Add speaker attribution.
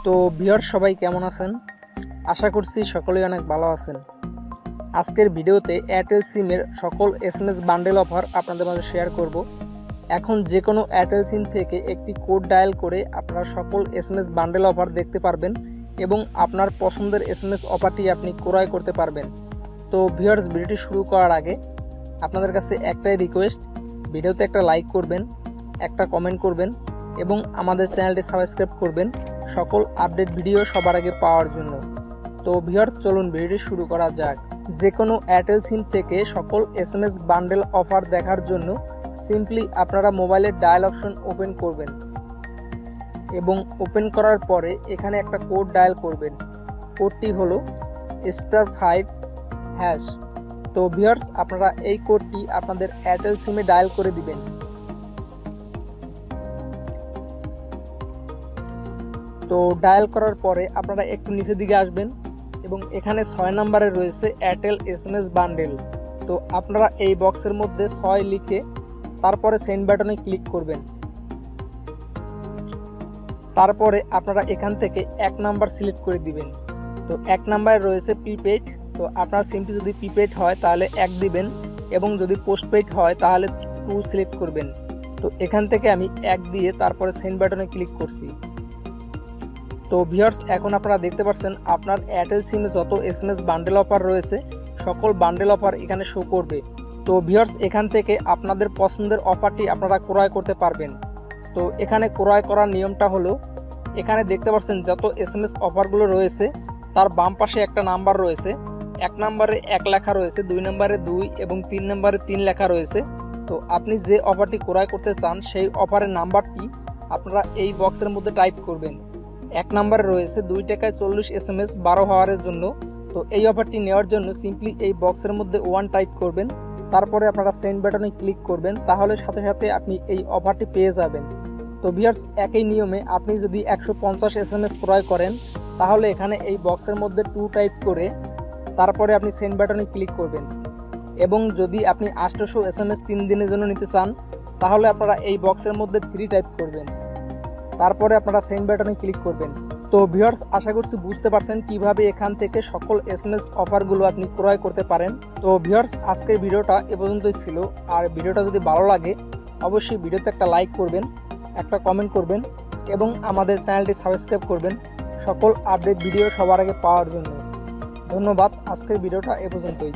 Speaker 1: তো ভিউয়ার্স সবাই কেমন আছেন? আশা করছি সকলেই অনেক ভালো আছেন। আজকের ভিডিওতে এয়ারটেল সিমের সকল এসএমএস বান্ডেল অফার আপনাদের মাঝে শেয়ার করব। এখন যে কোনো এয়ারটেল সিম থেকে একটি কোড ডায়াল করে আপনারা সকল এসএমএস বান্ডেল অফার দেখতে পারবেন এবং আপনার পছন্দের এসএমএস অফারটি আপনি ক্রয় করতে পারবেন। তো ভিউয়ার্স, ভিডিওটি শুরু করার আগে আপনাদের কাছে একটাই রিকোয়েস্ট, ভিডিওতে একটা লাইক করবেন, একটা কমেন্ট করবেন এবং আমাদের চ্যানেলটি সাবস্ক্রাইব করবেন সকল আপডেট ভিডিও সবার আগে পাওয়ার জন্য। তো ভিউয়ার্স, চলুন ভিডিওটি শুরু করা যাক। যে কোনো এয়ারটেল সিম থেকে সকল এসএমএস বান্ডেল অফার দেখার জন্য সিম্পলি আপনারা মোবাইলের ডায়াল অপশন ওপেন করবেন এবং ওপেন করার পরে এখানে একটা কোড ডায়াল করবেন। কোডটি হলো *5#। তো ভিউয়ার্স, আপনারা এই কোডটি আপনাদের এয়ারটেল সিমে ডায়াল করে দিবেন। তো ডায়াল করার পরে আপনারা একটু নিচের দিকে আসবেন এবং এখানে 6 নম্বরে রয়েছে এয়ারটেল এসএমএস বান্ডেল। তো আপনারা এই বক্সের মধ্যে 6 লিখে তারপরে সেন্ড বাটনে ক্লিক করবেন। তারপরে আপনারা এখান থেকে 1 নাম্বার সিলেক্ট করে দিবেন। তো 1 নাম্বারে রয়েছে প্রিপেইড। তো আপনার সিমটি যদি প্রিপেইড হয় তাহলে 1 দিবেন এবং যদি পোস্টপেইড হয় তাহলে 2 সিলেক্ট করবেন। তো এখান থেকে আমি 1 দিয়ে তারপরে সেন্ড বাটনে ক্লিক করছি। তো ভিউয়ার্স, এখন আপনারা দেখতে পাচ্ছেন আপনার এয়ারটেল সিমে যত এসএমএস বান্ডেল অফার রয়েছে সকল বান্ডেল অফার এখানে শো করবে। তো ভিউয়ার্স, এখান থেকে আপনাদের পছন্দের অফারটি আপনারা ক্রয় করতে পারবেন। তো এখানে ক্রয় করার নিয়মটা হলো, এখানে দেখতে পাচ্ছেন যত এসএমএস অফারগুলো রয়েছে তার বাম পাশে একটা নাম্বার রয়েছে। 1 নম্বরে 1 লেখা রয়েছে, 2 নম্বরে 2 এবং 3 নম্বরে 3 লেখা রয়েছে। তো আপনি যে অফারটি ক্রয় করতে চান সেই অফারের নাম্বারটি আপনারা এই বক্সের মধ্যে টাইপ করবেন। 1 নম্বরে রয়েছে 2 টাকায় 40 এসএমএস 12 আওয়ারের জন্য। তো এই অফারটি নেওয়ার জন্য সিম্পলি এই বক্সের মধ্যে 1 টাইপ করবেন, তারপরে আপনারা সেন্ড বাটনে ক্লিক করবেন, তাহলে সাথে সাথে আপনি এই অফারটি পেয়ে যাবেন। তো ভিউয়ার্স, একই নিয়মে আপনি যদি 150 এসএমএস ক্রয় করেন তাহলে এখানে এই বক্সের মধ্যে 2 টাইপ করে তারপরে আপনি সেন্ড বাটনে ক্লিক করবেন। এবং যদি আপনি 800 এসএমএস 3 দিনের জন্য নিতে চান তাহলে আপনারা এই বক্সের মধ্যে 3 টাইপ করবেন, তারপরে আপনারা সেন্ড বাটনে ক্লিক করবেন। তো ভিউয়ার্স, আশা করছি বুঝতে পারছেন কিভাবে এখান থেকে সকল এসএমএস অফারগুলো আপনি ক্রয় করতে পারেন। তো ভিউয়ার্স, আজকের ভিডিওটা এ পর্যন্তই ছিল। আর ভিডিওটা যদি ভালো লাগে অবশ্যই ভিডিওতে একটা লাইক করবেন, একটা কমেন্ট করবেন এবং আমাদের চ্যানেলটি সাবস্ক্রাইব করবেন সকল আপডেট ভিডিও সবার আগে পাওয়ার জন্য। ধন্যবাদ। আজকের ভিডিওটা এ পর্যন্তই।